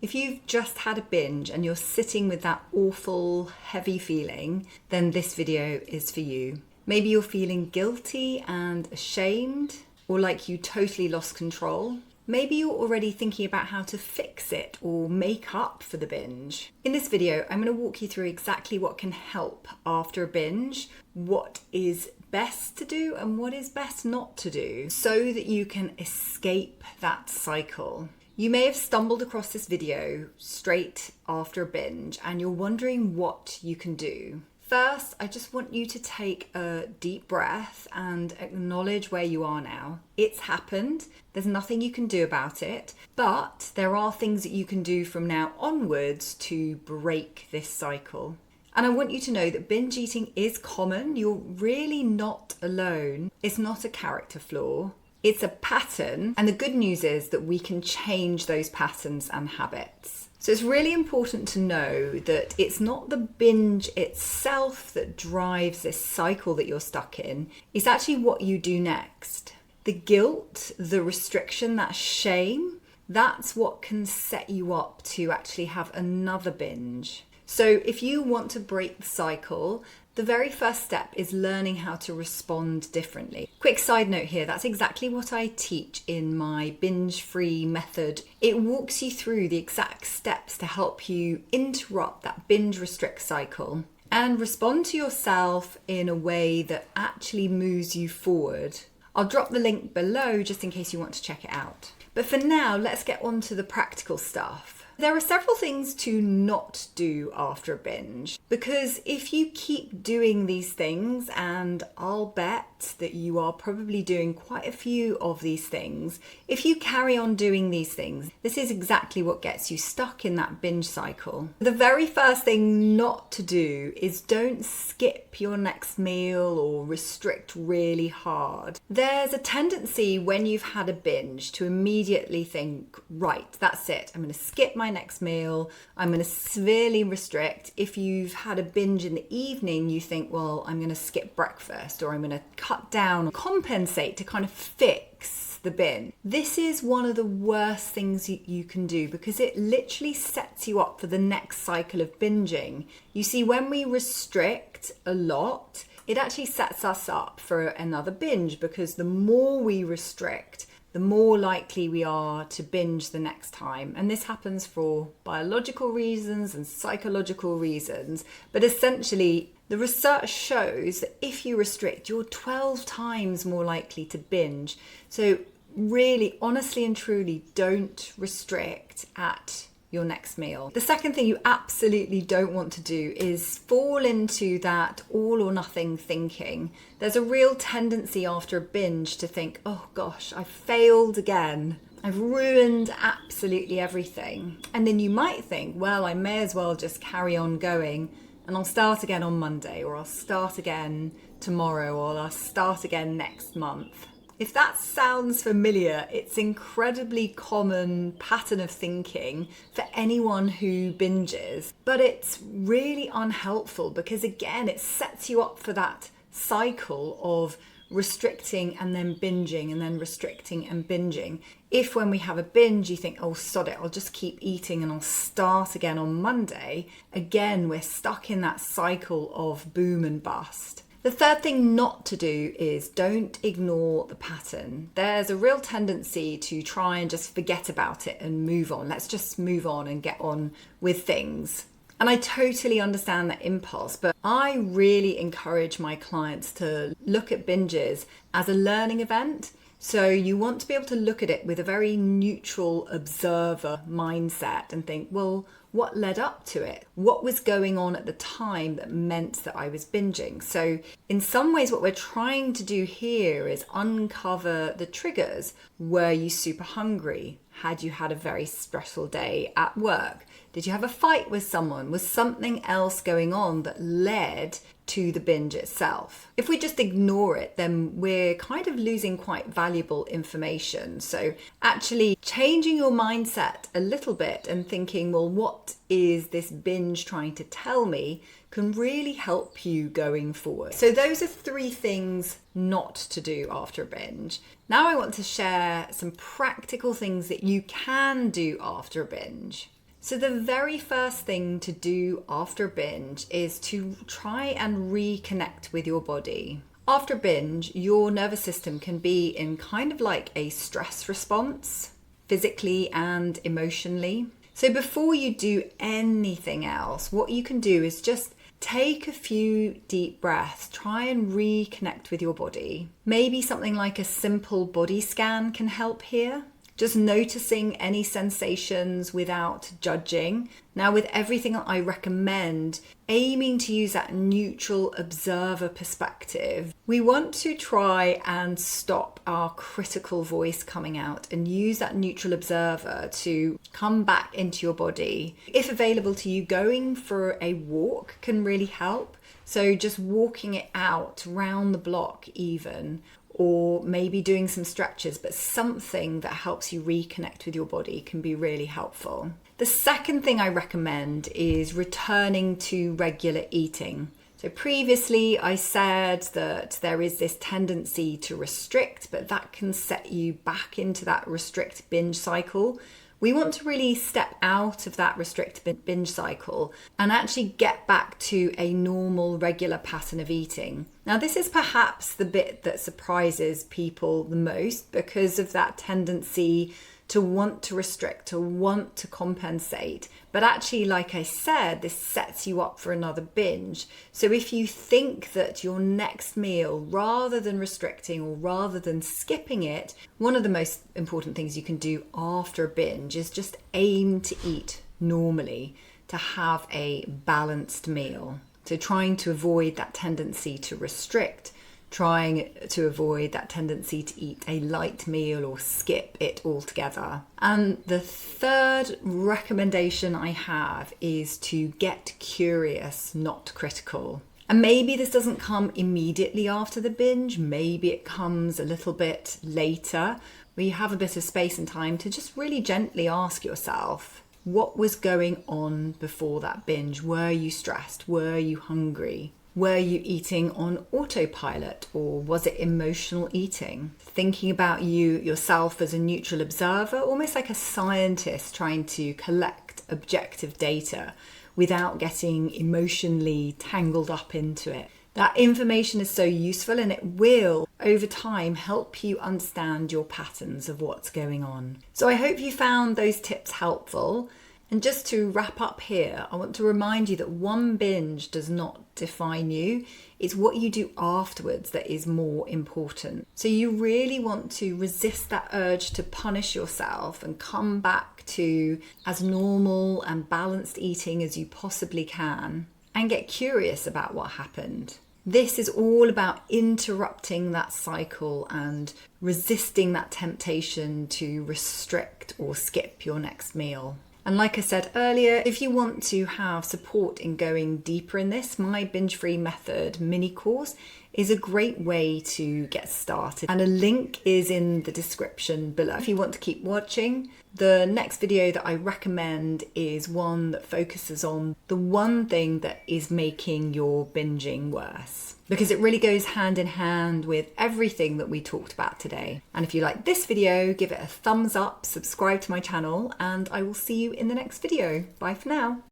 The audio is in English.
If you've just had a binge and you're sitting with that awful, heavy feeling, then this video is for you. Maybe you're feeling guilty and ashamed, or like you totally lost control. Maybe you're already thinking about how to fix it or make up for the binge. In this video, I'm going to walk you through exactly what can help after a binge, what is best to do and what is best not to do, so that you can escape that cycle. You may have stumbled across this video straight after a binge and you're wondering what you can do. First, I just want you to take a deep breath and acknowledge where you are now. It's happened. There's nothing you can do about it, but there are things that you can do from now onwards to break this cycle. And I want you to know that binge eating is common. You're really not alone. It's not a character flaw. It's a pattern. And the good news is that we can change those patterns and habits. So it's really important to know that it's not the binge itself that drives this cycle that you're stuck in. It's actually what you do next. The guilt, the restriction, that shame, that's what can set you up to actually have another binge. So if you want to break the cycle, the very first step is learning how to respond differently. Quick side note here, that's exactly what I teach in my binge-free method. It walks you through the exact steps to help you interrupt that binge restrict cycle and respond to yourself in a way that actually moves you forward. I'll drop the link below just in case you want to check it out. But for now, let's get on to the practical stuff. There are several things to not do after a binge, because if you keep doing these things, and I'll bet that you are probably doing quite a few of these things, if you carry on doing these things, this is exactly what gets you stuck in that binge cycle. The very first thing not to do is don't skip your next meal or restrict really hard. There's a tendency when you've had a binge to immediately think, right, that's it, I'm going to skip my next meal, I'm going to severely restrict. If you've had a binge in the evening, you think, well, I'm going to skip breakfast, or I'm going to cut down, compensate to kind of fix the bin. This is one of the worst things you can do, because it literally sets you up for the next cycle of binging. You see, when we restrict a lot, it actually sets us up for another binge, because the more we restrict, the more likely we are to binge the next time. And this happens for biological reasons and psychological reasons. But essentially, the research shows that if you restrict, you're 12 times more likely to binge. So really, honestly and truly, don't restrict at your next meal. The second thing you absolutely don't want to do is fall into that all or nothing thinking. There's a real tendency after a binge to think, oh gosh, I failed again. I've ruined absolutely everything. And then you might think, well, I may as well just carry on going and I'll start again on Monday, or I'll start again tomorrow, or I'll start again next month. If that sounds familiar, it's an incredibly common pattern of thinking for anyone who binges, but it's really unhelpful, because again, it sets you up for that cycle of restricting and then binging and then restricting and binging. If when we have a binge you think, oh sod it, I'll just keep eating and I'll start again on Monday, again, we're stuck in that cycle of boom and bust. The third thing not to do is don't ignore the pattern. There's a real tendency to try and just forget about it and move on. Let's just move on and get on with things. And I totally understand that impulse, but I really encourage my clients to look at binges as a learning event. So you want to be able to look at it with a very neutral observer mindset and think, well, what led up to it? What was going on at the time that meant that I was binging? So in some ways, what we're trying to do here is uncover the triggers. Were you super hungry? Had you had a very stressful day at work? Did you have a fight with someone? Was something else going on that led to the binge itself? If we just ignore it, then we're kind of losing quite valuable information. So actually changing your mindset a little bit and thinking, well, what is this binge trying to tell me, can really help you going forward. So those are 3 things not to do after a binge. Now I want to share some practical things that you can do after a binge. So the very first thing to do after a binge is to try and reconnect with your body. After a binge, your nervous system can be in kind of like a stress response, physically and emotionally. So before you do anything else, what you can do is just take a few deep breaths, try and reconnect with your body. Maybe something like a simple body scan can help here. Just noticing any sensations without judging. Now, with everything I recommend, aiming to use that neutral observer perspective, we want to try and stop our critical voice coming out and use that neutral observer to come back into your body. If available to you, going for a walk can really help. So just walking it out round the block even, or maybe doing some stretches, but something that helps you reconnect with your body can be really helpful. The second thing I recommend is returning to regular eating. So previously I said that there is this tendency to restrict, but that can set you back into that restrict-binge cycle. We want to really step out of that restrict-binge cycle and actually get back to a normal, regular pattern of eating. Now, this is perhaps the bit that surprises people the most because of that tendency to want to restrict, to want to compensate. But actually, like I said, this sets you up for another binge. So if you think that your next meal, rather than restricting or rather than skipping it, one of the most important things you can do after a binge is just aim to eat normally, to have a balanced meal. So trying to avoid that tendency to restrict, trying to avoid that tendency to eat a light meal or skip it altogether. And the third recommendation I have is to get curious, not critical. And maybe this doesn't come immediately after the binge, maybe it comes a little bit later, where you have a bit of space and time to just really gently ask yourself, what was going on before that binge? Were you stressed? Were you hungry? Were you eating on autopilot, or was it emotional eating? Thinking about yourself as a neutral observer, almost like a scientist trying to collect objective data without getting emotionally tangled up into it. That information is so useful, and it will, over time, help you understand your patterns of what's going on. So I hope you found those tips helpful. And just to wrap up here, I want to remind you that one binge does not define you. It's what you do afterwards that is more important. So you really want to resist that urge to punish yourself and come back to as normal and balanced eating as you possibly can, and get curious about what happened. This is all about interrupting that cycle and resisting that temptation to restrict or skip your next meal. And like I said earlier, if you want to have support in going deeper in this, my binge-free method mini course is a great way to get started. And a link is in the description below if you want to keep watching. The next video that I recommend is one that focuses on the one thing that is making your binging worse, because it really goes hand in hand with everything that we talked about today. And if you like this video, give it a thumbs up, subscribe to my channel, and I will see you in the next video. Bye for now.